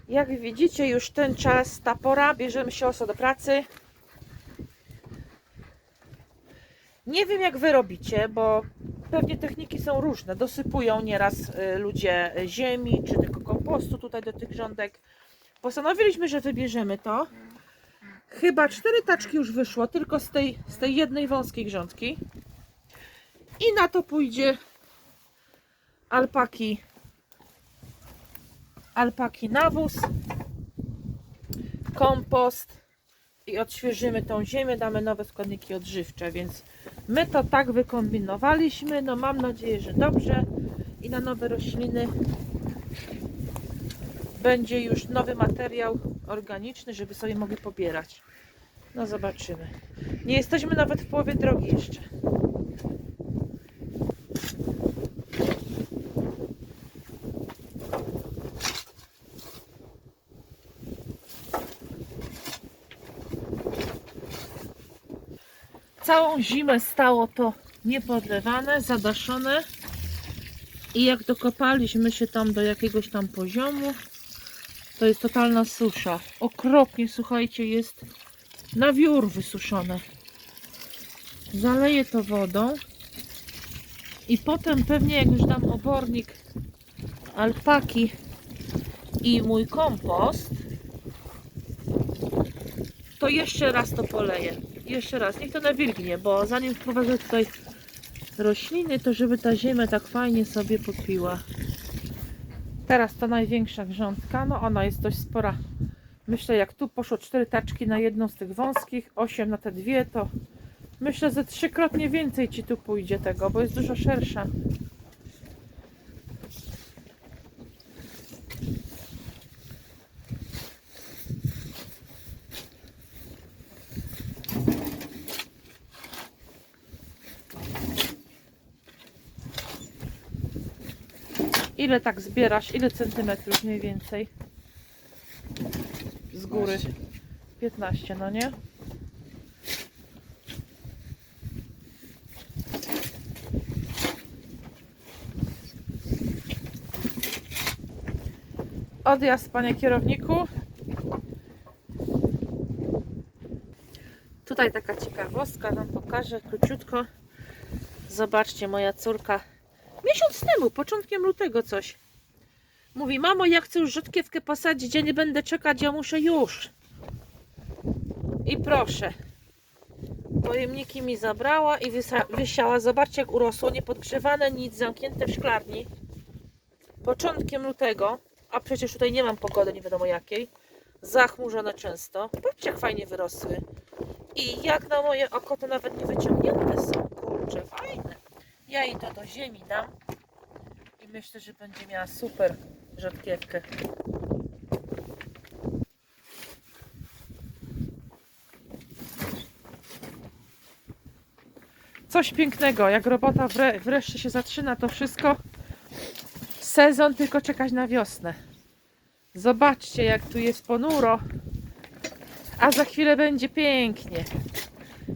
Jak widzicie, już ten czas, ta pora, bierzemy się do pracy. Nie wiem, jak wy robicie, bo pewnie techniki są różne. Dosypują nieraz ludzie ziemi, czy tylko kompostu tutaj do tych grządek. Postanowiliśmy, że wybierzemy to. Chyba 4 taczki już wyszło, tylko z tej jednej wąskiej grządki. I na to pójdzie alpaki nawóz, kompost i odświeżymy tą ziemię, damy nowe składniki odżywcze, więc my to tak wykombinowaliśmy. No mam nadzieję, że dobrze i na nowe rośliny będzie już nowy materiał organiczny, żeby sobie mogli pobierać. No zobaczymy. Nie jesteśmy nawet w połowie drogi jeszcze. Całą zimę stało to niepodlewane, zadaszone i jak dokopaliśmy się tam do jakiegoś tam poziomu, to jest totalna susza. Okropnie, słuchajcie, jest na wiór wysuszone. Zaleję to wodą i potem pewnie jak już dam obornik, alpaki i mój kompost, to jeszcze raz to poleję. Jeszcze raz, niech to nawilgnie, bo zanim wprowadzę tutaj rośliny, to żeby ta ziemia tak fajnie sobie popiła. Teraz ta największa grządka, no ona jest dość spora. Myślę, jak tu poszło 4 taczki na jedną z tych wąskich, 8 na te dwie, to myślę, że 3-krotnie więcej ci tu pójdzie tego, bo jest dużo szersza. Ile tak zbierasz? Ile centymetrów mniej więcej? Z góry. 15, no nie? Odjazd, panie kierowniku. Tutaj taka ciekawostka wam pokażę króciutko. Zobaczcie, moja córka miesiąc temu, początkiem lutego coś mówi: mamo, ja chcę już rzodkiewkę posadzić, ja nie będę czekać, ja muszę już. I proszę, pojemniki mi zabrała i wysiała. Zobaczcie, jak urosło, niepodgrzewane, nic, zamknięte w szklarni. Początkiem lutego, a przecież tutaj nie mam pogody, nie wiadomo jakiej, zachmurzone często. Patrzcie, jak fajnie wyrosły. I jak na moje oko, to nawet nie wyciągnięte są. Kurczę, fajne. Ja jej to do ziemi dam i myślę, że będzie miała super rzodkiewkę. Coś pięknego, jak robota wreszcie się zaczyna, to wszystko. Sezon, tylko czekać na wiosnę. Zobaczcie, jak tu jest ponuro, a za chwilę będzie pięknie.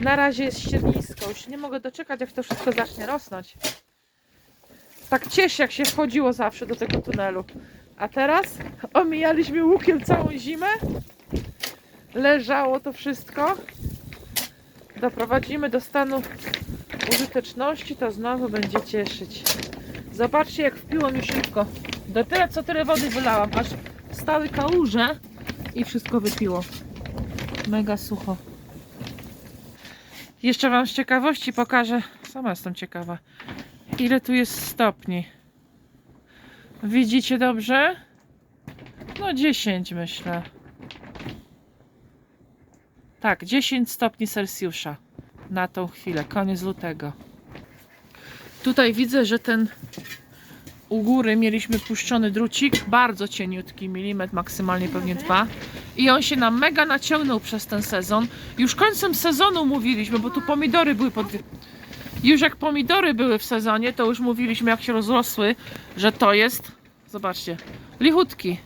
Na razie jest ściernisko, już nie mogę doczekać, jak to wszystko zacznie rosnąć. Tak cieszę, jak się wchodziło zawsze do tego tunelu. A teraz omijaliśmy łukiem całą zimę. Leżało to wszystko. Doprowadzimy do stanu użyteczności, to znowu będzie cieszyć. Zobaczcie, jak wpiło mi szybko. Dopiero co tyle wody wylałam, aż stały kałuże i wszystko wypiło. Mega sucho. Jeszcze wam z ciekawości pokażę, sama jestem ciekawa, ile tu jest stopni. Widzicie dobrze? No 10 myślę. Tak, 10 stopni Celsjusza na tą chwilę, koniec lutego. Tutaj widzę, że ten u góry mieliśmy puszczony drucik, bardzo cieniutki, milimetr, maksymalnie pewnie 2. I on się nam mega naciągnął przez ten sezon. Już końcem sezonu mówiliśmy, bo tu pomidory były Już jak pomidory były w sezonie, to już mówiliśmy, jak się rozrosły, że to jest, zobaczcie, lichutki.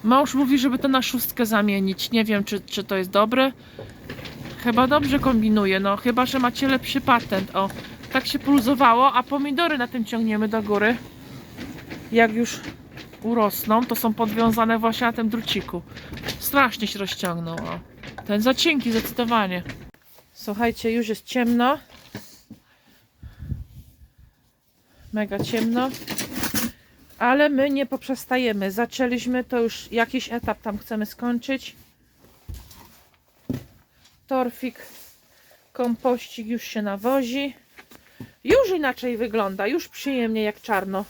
Mąż mówi, żeby to na 6 zamienić. Nie wiem, czy to jest dobre. Chyba dobrze kombinuje, no chyba, że macie lepszy patent. O, tak się poluzowało, a pomidory na tym ciągniemy do góry. Jak już urosną, to są podwiązane właśnie na tym druciku. Strasznie się rozciągnął. O. Ten za cienki zdecydowanie. Słuchajcie, już jest ciemno. Mega ciemno. Ale my nie poprzestajemy. Zaczęliśmy, to już jakiś etap tam chcemy skończyć. Torfik, kompościk już się nawozi. Już inaczej wygląda, już przyjemnie jak czarno.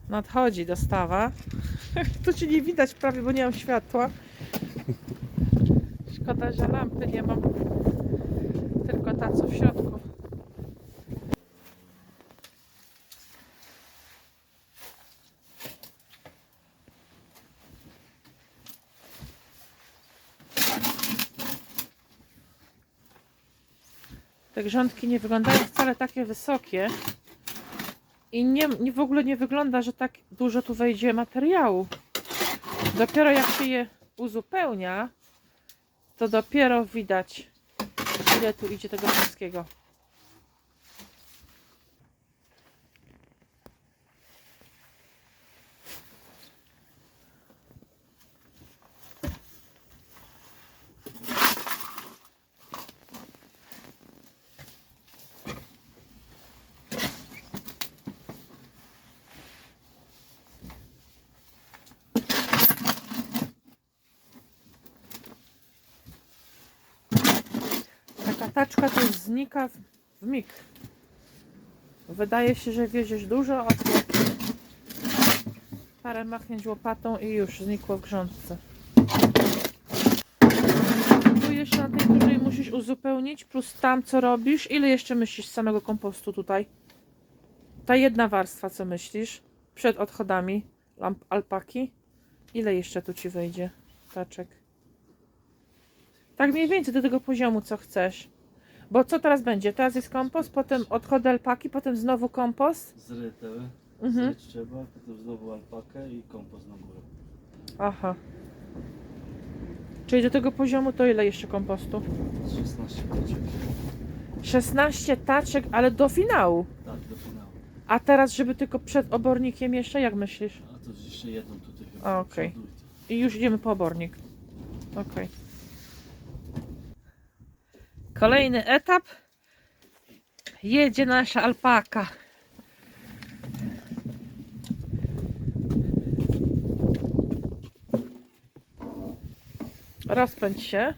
Nadchodzi dostawa. Tu ci nie widać prawie, bo nie mam światła. Szkoda, że lampy nie mam. Tylko ta, co w środku. Te grządki nie wyglądają wcale takie wysokie. I w ogóle nie wygląda, że tak dużo tu wejdzie materiału. Dopiero jak się je uzupełnia, to dopiero widać, ile tu idzie tego wszystkiego. Taczka to znika w mig. Wydaje się, że wieziesz dużo, a tu parę machnięć łopatą i już znikło w grządce. Tu jeszcze na tej dużej musisz uzupełnić, plus tam co robisz. Ile jeszcze myślisz z samego kompostu tutaj? Ta jedna warstwa, co myślisz? Przed odchodami alpaki. Ile jeszcze tu ci wejdzie taczek? Tak mniej więcej do tego poziomu, co chcesz. Bo co teraz będzie? Teraz jest kompost, potem odchody alpaki, potem znowu kompost. Zryte, zryć trzeba, potem znowu alpakę i kompost na górę. Aha. Czyli do tego poziomu to ile jeszcze kompostu? 16 taczek. 16 taczek, ale do finału. Tak, do finału. A teraz, żeby tylko przed obornikiem jeszcze, jak myślisz? A to jeszcze jedną tutaj chyba. Okej. I już idziemy po obornik. Okej. Kolejny etap. Jedzie nasza alpaka. Rozpędź się.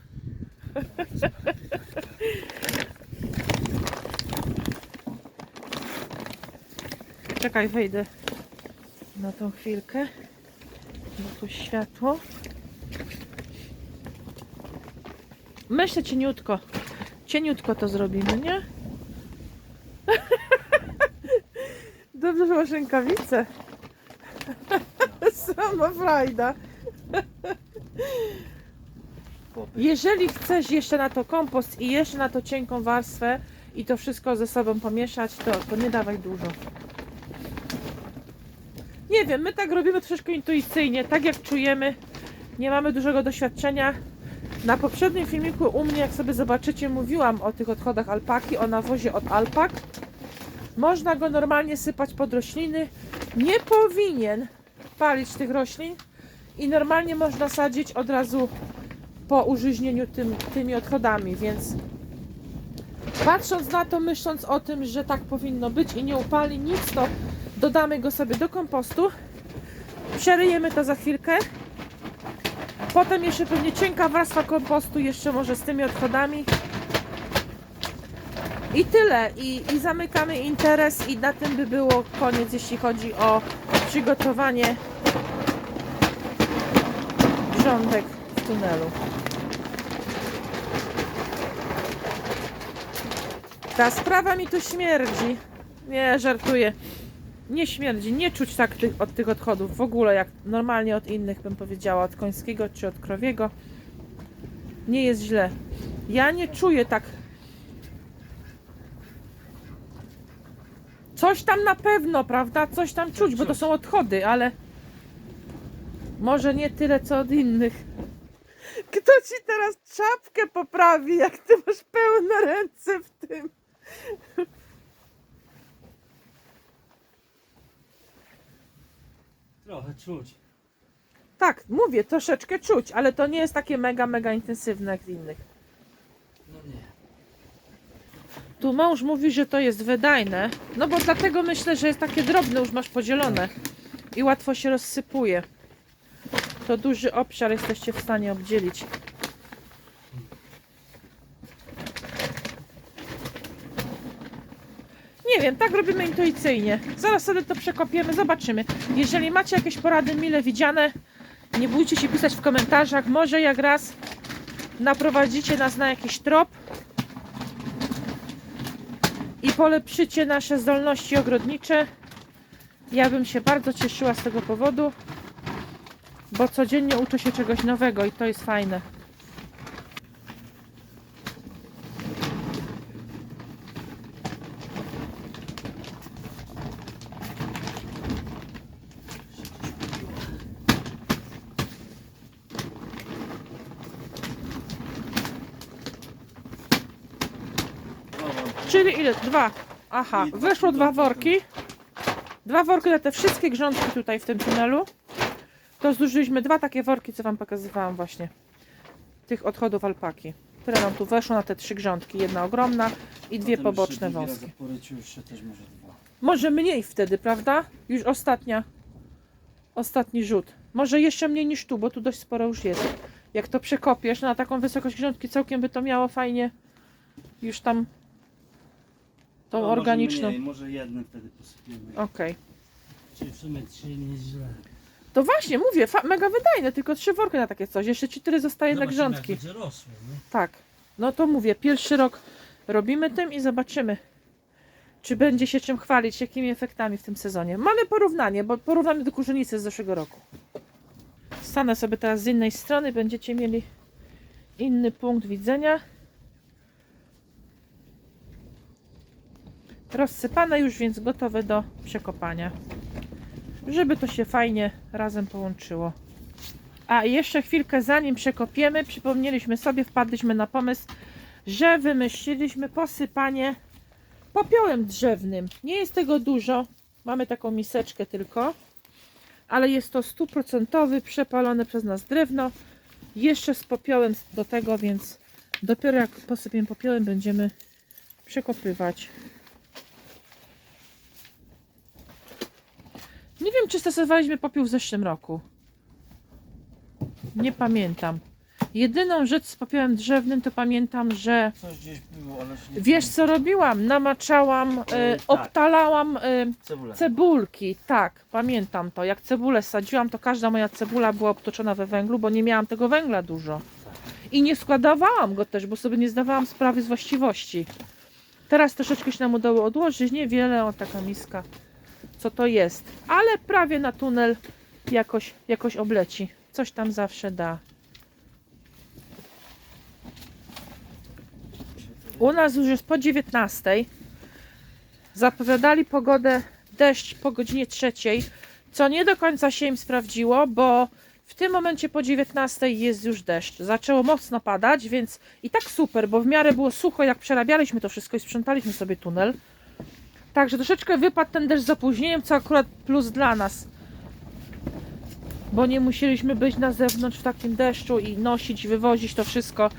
Czekaj, wejdę na tą chwilkę, bo tu światło. Myślę cieniutko. Cieniutko to zrobimy, nie? Dobrze, że masz rękawice. Sama frajda. Jeżeli chcesz jeszcze na to kompost i jeszcze na to cienką warstwę i to wszystko ze sobą pomieszać, to nie dawaj dużo. Nie wiem, my tak robimy troszeczkę intuicyjnie, tak jak czujemy. Nie mamy dużego doświadczenia. Na poprzednim filmiku u mnie, jak sobie zobaczycie, mówiłam o tych odchodach alpaki, o nawozie od alpak. Można go normalnie sypać pod rośliny. Nie powinien palić tych roślin i normalnie można sadzić od razu po użyźnieniu tymi odchodami, więc patrząc na to, myśląc o tym, że tak powinno być i nie upali nic, to dodamy go sobie do kompostu. Przeryjemy to za chwilkę. Potem jeszcze pewnie cienka warstwa kompostu, jeszcze może z tymi odchodami. I tyle. I zamykamy interes i na tym by było koniec, jeśli chodzi o przygotowanie grządek w tunelu. Ta sprawa mi tu śmierdzi. Nie, żartuję. Nie śmierdzi, nie czuć tak od tych odchodów w ogóle, jak normalnie od innych bym powiedziała, od końskiego czy od krowiego. Nie jest źle. Ja nie czuję tak. Coś tam na pewno, prawda? Coś tam czuć, bo to są odchody, ale może nie tyle co od innych. Kto ci teraz czapkę poprawi, jak ty masz pełne ręce w tym? Trochę czuć. Tak, mówię, troszeczkę czuć, ale to nie jest takie mega intensywne jak w innych. No nie. Tu mąż mówi, że to jest wydajne, no bo dlatego myślę, że jest takie drobne, już masz podzielone i łatwo się rozsypuje. To duży obszar jesteście w stanie obdzielić. Nie wiem, tak robimy intuicyjnie. Zaraz sobie to przekopiemy, zobaczymy. Jeżeli macie jakieś porady mile widziane, nie bójcie się pisać w komentarzach. Może jak raz naprowadzicie nas na jakiś trop i polepszycie nasze zdolności ogrodnicze. Ja bym się bardzo cieszyła z tego powodu, bo codziennie uczę się czegoś nowego i to jest fajne. Czyli ile? Dwa. Aha, I dwa wyszło dwa pudełka, worki. Dwa worki na te wszystkie grządki tutaj w tym tunelu. To zużyliśmy dwa takie worki, co wam pokazywałam właśnie. Tych odchodów alpaki. Tyle nam tu weszło na te trzy grządki. Jedna ogromna i dwie poboczne wąskie. Jeszcze też może dwa. Może mniej wtedy, prawda? Już ostatni rzut. Może jeszcze mniej niż tu, bo tu dość sporo już jest. Jak to przekopiesz na taką wysokość grządki, całkiem by to miało fajnie już tam tą No, organiczną. Może, mniej, może jednym wtedy posypiemy. Okej. Czyli w sumie trzy nieźle. To właśnie, mówię, mega wydajne, tylko 3 worki na takie coś. Jeszcze ci tyle zostaje na Zobaczymy, grządki. jak będzie rosło, nie? Tak. No to mówię, pierwszy rok robimy tym i zobaczymy, czy będzie się czym chwalić, jakimi efektami w tym sezonie. Mamy porównanie, bo porównamy do kurzenicy z zeszłego roku. Stanę sobie teraz z innej strony, będziecie mieli inny punkt widzenia. Rozsypane już, więc gotowe do przekopania. Żeby to się fajnie razem połączyło. A i jeszcze chwilkę zanim przekopiemy, przypomnieliśmy sobie, wpadliśmy na pomysł, że wymyśliliśmy posypanie popiołem drzewnym. Nie jest tego dużo, mamy taką miseczkę tylko, ale jest to 100% przepalone przez nas drewno. Jeszcze z popiołem do tego, więc dopiero jak posypiemy popiołem, będziemy przekopywać. Nie wiem, czy stosowaliśmy popiół w zeszłym roku. Nie pamiętam. Jedyną rzecz z popiołem drzewnym to pamiętam, że Coś gdzieś było, ale się nie wiesz co robiłam? Namaczałam, tak. obtalałam Cebulę. cebulki. Tak, pamiętam to. Jak cebulę sadziłam, to każda moja cebula była obtoczona we węglu, bo nie miałam tego węgla dużo. I nie składowałam go też, bo sobie nie zdawałam sprawy z właściwości. Teraz troszeczkę się nam udało odłożyć, niewiele, o taka miska. Co to jest? Ale prawie na tunel jakoś obleci. Coś tam zawsze da. U nas już jest po 19. Zapowiadali pogodę, deszcz po godzinie 3, co nie do końca się im sprawdziło, bo w tym momencie po 19 jest już deszcz. Zaczęło mocno padać, więc i tak super, bo w miarę było sucho, jak przerabialiśmy to wszystko i sprzątaliśmy sobie tunel. Także troszeczkę wypadł ten deszcz z opóźnieniem, co akurat plus dla nas. Bo nie musieliśmy być na zewnątrz w takim deszczu i nosić, wywozić to wszystko,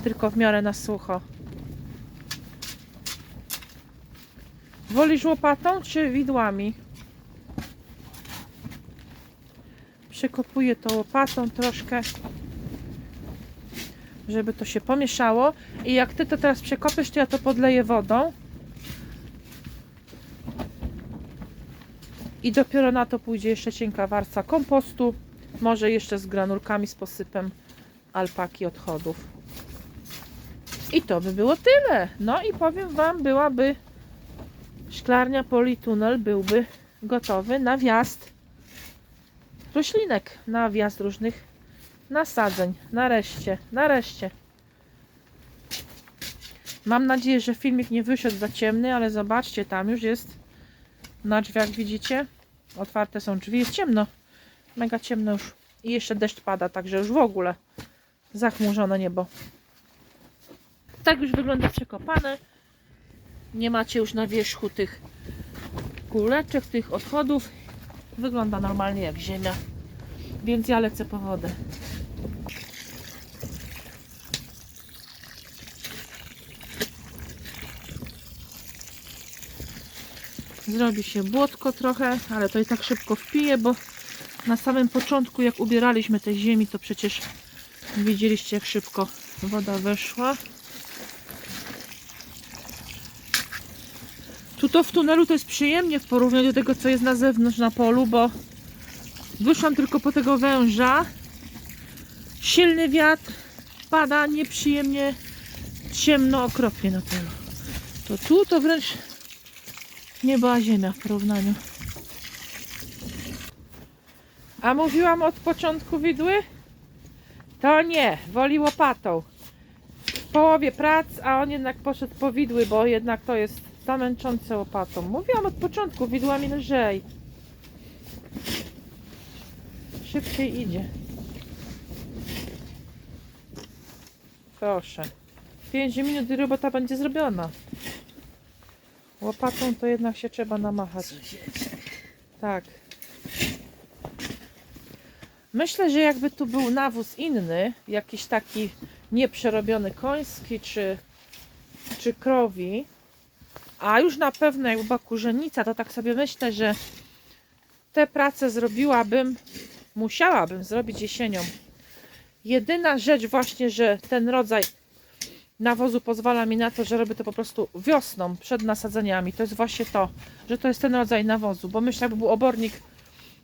tylko w miarę na sucho. Wolisz łopatą czy widłami? Przekopuję to łopatą troszkę, żeby to się pomieszało. I jak ty to teraz przekopiesz, to ja to podleję wodą. I dopiero na to pójdzie jeszcze cienka warstwa kompostu. Może jeszcze z granulkami, z posypem alpaki odchodów. I to by było tyle. No i powiem Wam, byłaby szklarnia Politunel, byłby gotowy na wjazd roślinek, na wjazd różnych nasadzeń. Nareszcie. Mam nadzieję, że filmik nie wyszedł za ciemny, ale zobaczcie, tam już jest na drzwiach, widzicie? Otwarte są drzwi, jest ciemno. Mega ciemno już. I jeszcze deszcz pada, także już w ogóle zachmurzone niebo. Tak już wygląda przekopane. Nie macie już na wierzchu tych kuleczek, tych odchodów. Wygląda normalnie jak ziemia. Więc ja lecę po wodę. Zrobi się błotko trochę, ale to i tak szybko wpije, bo na samym początku, jak ubieraliśmy tej ziemi, to przecież widzieliście, jak szybko woda weszła. Tu w tunelu to jest przyjemnie w porównaniu do tego, co jest na zewnątrz na polu, bo wyszłam tylko po tego węża. Silny wiatr, pada nieprzyjemnie, ciemno, okropnie na polu. To tu to wręcz nieba a ziemia w porównaniu. A mówiłam od początku widły? To nie, woli łopatą. W połowie prac, a on jednak poszedł po widły, bo jednak to jest zamęczące łopatą. Mówiłam od początku, widłami lżej. Szybciej idzie. Proszę. 5 minut i robota będzie zrobiona. Łopatą to jednak się trzeba namachać. Tak. Myślę, że jakby tu był nawóz inny, jakiś taki nieprzerobiony koński czy krowi, a już na pewno jak była kurzenica, to tak sobie myślę, że te prace musiałabym zrobić jesienią. Jedyna rzecz właśnie, że ten rodzaj nawozu pozwala mi na to, że robię to po prostu wiosną, przed nasadzeniami. To jest właśnie to, że to jest ten rodzaj nawozu, bo myślę, jakby był obornik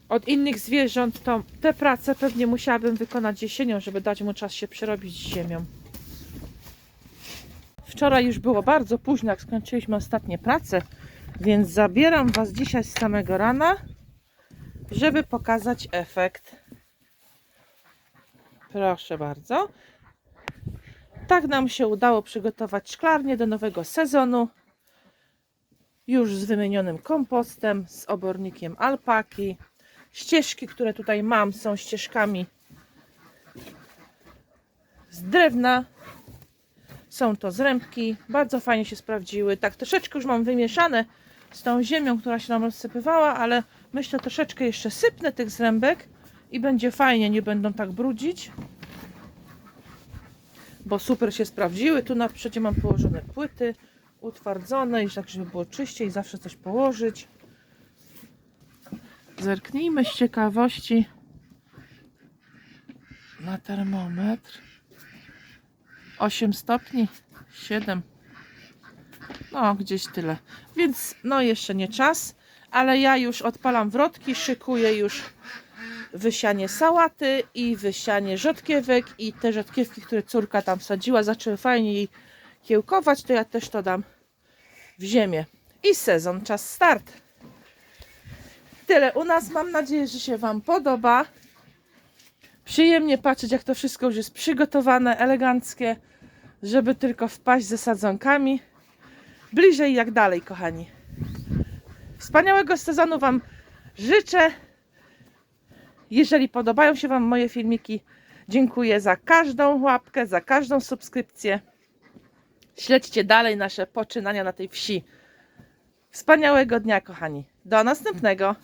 od innych zwierząt, to te prace pewnie musiałabym wykonać jesienią, żeby dać mu czas się przerobić z ziemią. Wczoraj już było bardzo późno, jak skończyliśmy ostatnie prace, więc zabieram Was dzisiaj z samego rana, żeby pokazać efekt. Proszę bardzo. Tak nam się udało przygotować szklarnię do nowego sezonu. Już z wymienionym kompostem, z obornikiem alpaki. Ścieżki, które tutaj mam, są ścieżkami z drewna. Są to zrębki. Bardzo fajnie się sprawdziły. Tak troszeczkę już mam wymieszane z tą ziemią, która się nam rozsypywała, ale myślę, troszeczkę jeszcze sypnę tych zrębek i będzie fajnie, nie będą tak brudzić. Bo super się sprawdziły. Tu na przodzie mam położone płyty utwardzone, i tak, żeby było czyściej, zawsze coś położyć. Zerknijmy z ciekawości na termometr. 8 stopni, 7. No, gdzieś tyle. Więc no jeszcze nie czas, ale ja już odpalam wrotki, szykuję już wysianie sałaty i wysianie rzodkiewek, i te rzodkiewki, które córka tam sadziła, zaczęły fajnie jej kiełkować, to ja też to dam w ziemię. I sezon, czas start. Tyle u nas, mam nadzieję, że się Wam podoba. Przyjemnie patrzeć, jak to wszystko już jest przygotowane, eleganckie, żeby tylko wpaść ze sadzonkami. Bliżej jak dalej, kochani. Wspaniałego sezonu Wam życzę. Jeżeli podobają się Wam moje filmiki, dziękuję za każdą łapkę, za każdą subskrypcję. Śledźcie dalej nasze poczynania na tej wsi. Wspaniałego dnia, kochani. Do następnego.